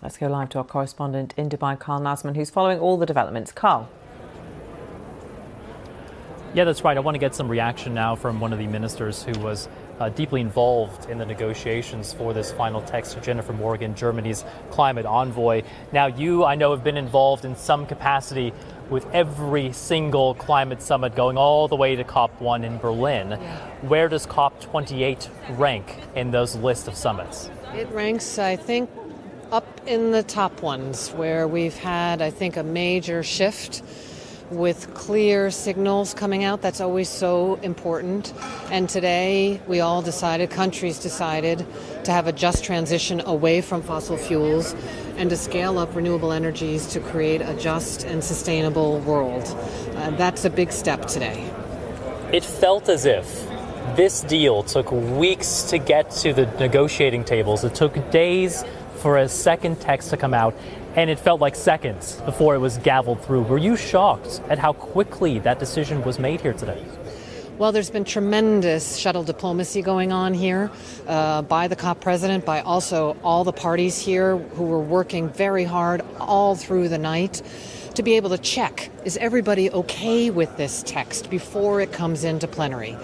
Let's go live to our correspondent in Dubai, Carl Nasman, who's following all the developments. Carl. Yeah, that's right. I want to get some reaction now from one of the ministers who was deeply involved in the negotiations for this final text, Jennifer Morgan, Germany's climate envoy. Now, you, I know, have been involved in some capacity with every single climate summit going all the way to COP1 in Berlin. Yeah. Where does COP28 rank in those list of summits? It ranks, I think, up in the top ones, where we've had, I think, a major shift with clear signals coming out. That's always so important. And today we all decided, countries decided, to have a just transition away from fossil fuels and to scale up renewable energies to create a just and sustainable world. That's a big step today. It felt as if this deal took weeks to get to the negotiating tables. It took days for a second text to come out, and it felt like seconds before it was gavelled through. Were you shocked at how quickly that decision was made here today? Well, there's been tremendous shuttle diplomacy going on here by the COP president, by also all the parties here who were working very hard all through the night to be able to check, is everybody okay with this text before it comes into plenary?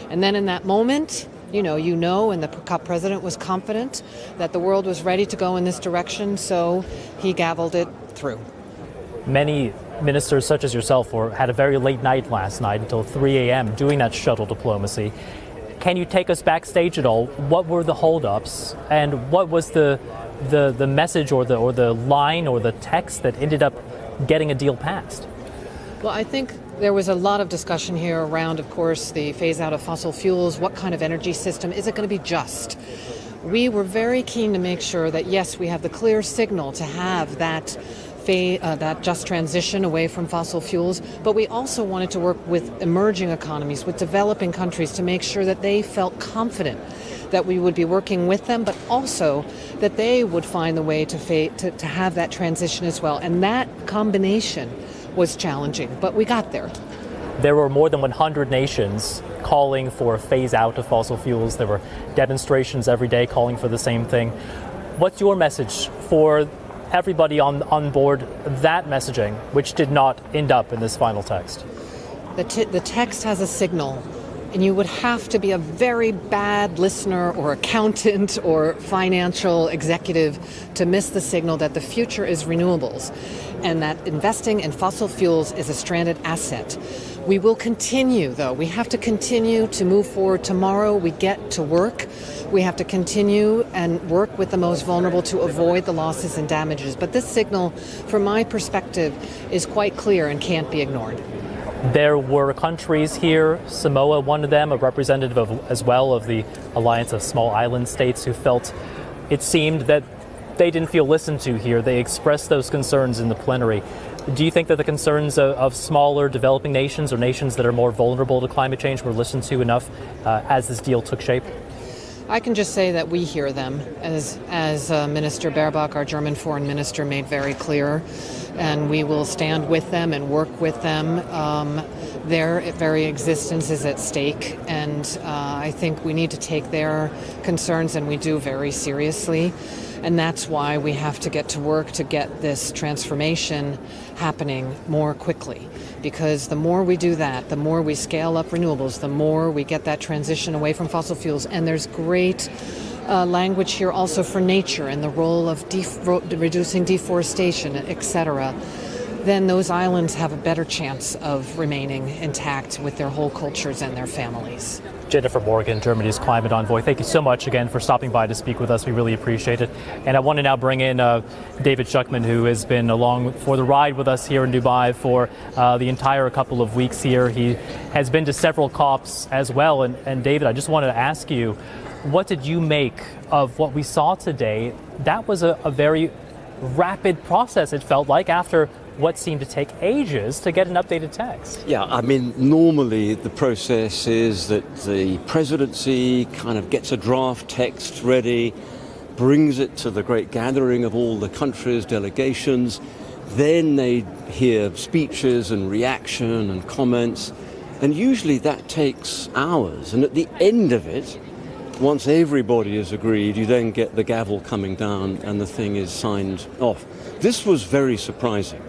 And then in that moment, and the COP president was confident that the world was ready to go in this direction, so he gavelled it through. Many ministers, such as yourself, had a very late night last night until 3 a.m. doing that shuttle diplomacy. Can you take us backstage at all? What were the holdups, and what was the message or the line or the text that ended up getting a deal passed? Well, I think there was a lot of discussion here around, of course, the phase out of fossil fuels. What kind of energy system? Is it going to be just? We were very keen to make sure that, yes, we have the clear signal to have that just transition away from fossil fuels, but we also wanted to work with emerging economies, with developing countries, to make sure that they felt confident that we would be working with them, but also that they would find the way to have that transition as well. And that combination was challenging, but we got there. There were more than 100 nations calling for a phase out of fossil fuels. There were demonstrations every day calling for the same thing. What's your message for everybody on board that messaging, which did not end up in this final text? The text has a signal, and you would have to be a very bad listener or accountant or financial executive to miss the signal that the future is renewables and that investing in fossil fuels is a stranded asset. We will continue, though. We have to continue to move forward. Tomorrow we get to work. We have to continue and work with the most vulnerable to avoid the losses and damages. But this signal, from my perspective, is quite clear and can't be ignored. There were countries here, Samoa, one of them, a representative as well of the Alliance of Small Island States, who felt it seemed that they didn't feel listened to here. They expressed those concerns in the plenary. Do you think that the concerns of smaller developing nations or nations that are more vulnerable to climate change were listened to enough as this deal took shape? I can just say that we hear them, as Minister Baerbock, our German foreign minister, made very clear, and we will stand with them and work with them. Their very existence is at stake, and I think we need to take their concerns, and we do, very seriously. And that's why we have to get to work to get this transformation happening more quickly. Because the more we do that, the more we scale up renewables, the more we get that transition away from fossil fuels. And there's great language here also for nature and the role of reducing deforestation, etc. Then those islands have a better chance of remaining intact with their whole cultures and their families. Jennifer Morgan, Germany's climate envoy, thank you so much again for stopping by to speak with us. We really appreciate it. And I want to now bring in David Schuckman, who has been along for the ride with us here in Dubai for the entire couple of weeks here. He has been to several COPs as well. And David, I just wanted to ask you, what did you make of what we saw today? That was a very rapid process, it felt like, after what seemed to take ages to get an updated text. Yeah, I mean, normally the process is that the presidency kind of gets a draft text ready, brings it to the great gathering of all the countries, delegations, then they hear speeches and reaction and comments, and usually that takes hours. And at the end of it, Once everybody is agreed, you then get the gavel coming down and the thing is signed off. This was very surprising,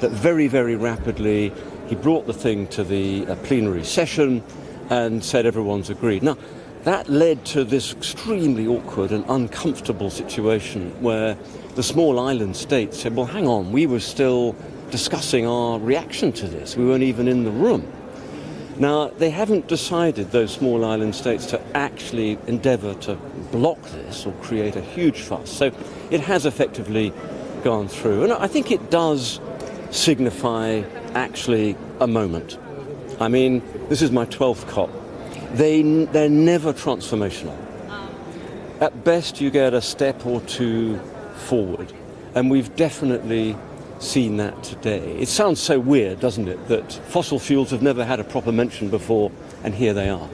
that very, very rapidly he brought the thing to the plenary session and said everyone's agreed. Now, that led to this extremely awkward and uncomfortable situation where the small island states said, well, hang on, we were still discussing our reaction to this. We weren't even in the room. Now, they haven't decided, those small island states, to actually endeavour to block this or create a huge fuss. So it has effectively gone through. And I think it does signify actually a moment. I mean, this is my 12th COP. They're never transformational. At best, you get a step or two forward. And we've definitely seen that today. It sounds so weird, doesn't it, that fossil fuels have never had a proper mention before, and here they are.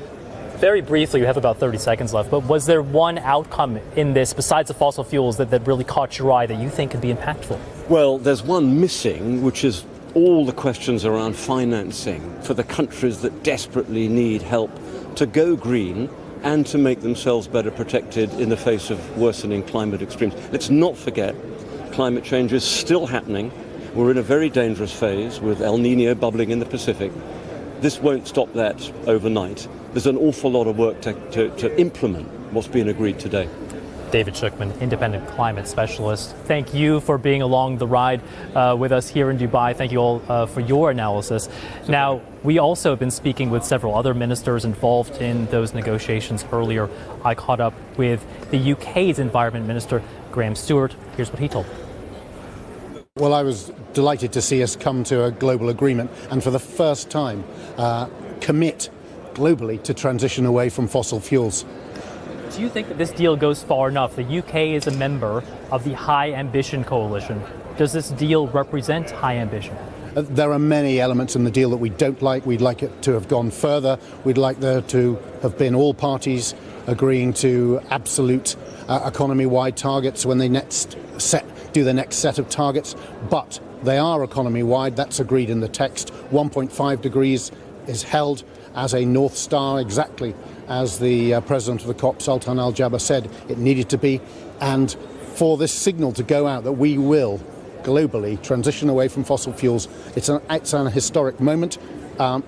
Very briefly, you have about 30 seconds left, but was there one outcome in this, besides the fossil fuels, that really caught your eye that you think could be impactful? Well, there's one missing, which is all the questions around financing for the countries that desperately need help to go green and to make themselves better protected in the face of worsening climate extremes. Let's not forget, climate change is still happening. We're in a very dangerous phase with El Nino bubbling in the Pacific. This won't stop that overnight. There's an awful lot of work to implement what's been agreed today. David Schuckman, independent climate specialist. Thank you for being along the ride with us here in Dubai. Thank you all for your analysis. Now, we also have been speaking with several other ministers involved in those negotiations earlier. I caught up with the UK's Environment Minister, Graham Stewart. Here's what he told me. Well, I was delighted to see us come to a global agreement and for the first time commit globally to transition away from fossil fuels. Do you think that this deal goes far enough? The UK is a member of the High Ambition Coalition. Does this deal represent high ambition? There are many elements in the deal that we don't like. We'd like it to have gone further. We'd like there to have been all parties agreeing to absolute economy-wide targets when they do the next set of targets. But they are economy-wide. That's agreed in the text. 1.5 degrees is held as a North Star, exactly as the president of the COP, Sultan Al Jaber, said it needed to be. And for this signal to go out that we will globally transition away from fossil fuels, it's an historic moment.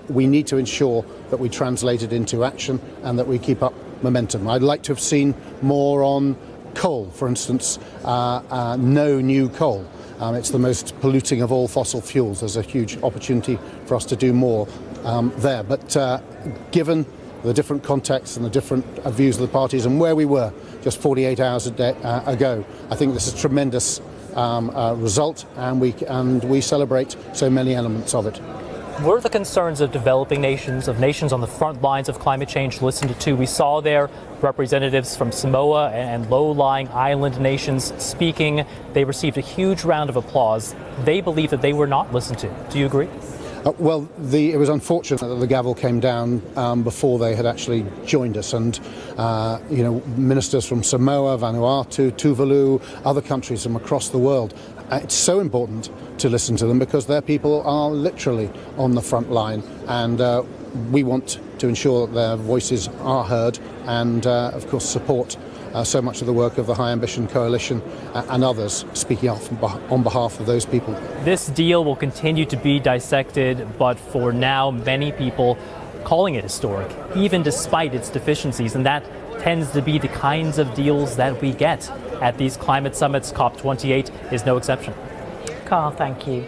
We need to ensure that we translate it into action and that we keep up momentum. I'd like to have seen more on coal, for instance, no new coal. It's the most polluting of all fossil fuels. There's a huge opportunity for us to do more there. But given the different contexts and the different views of the parties and where we were just 48 hours ago, I think this is a tremendous result, and we celebrate so many elements of it. Were the concerns of developing nations, of nations on the front lines of climate change, listened to? We saw there representatives from Samoa and low-lying island nations speaking. They received a huge round of applause. They believe that they were not listened to. Do you agree? Well, it was unfortunate that the gavel came down before they had actually joined us, and ministers from Samoa, Vanuatu, Tuvalu, other countries from across the world. It's so important to listen to them because their people are literally on the front line, and we want to ensure that their voices are heard and, of course, support so much of the work of the High Ambition Coalition and others speaking up on behalf of those people. This deal will continue to be dissected, but for now, many people calling it historic, even despite its deficiencies, and that tends to be the kinds of deals that we get at these climate summits. COP28 is no exception. Carl, thank you.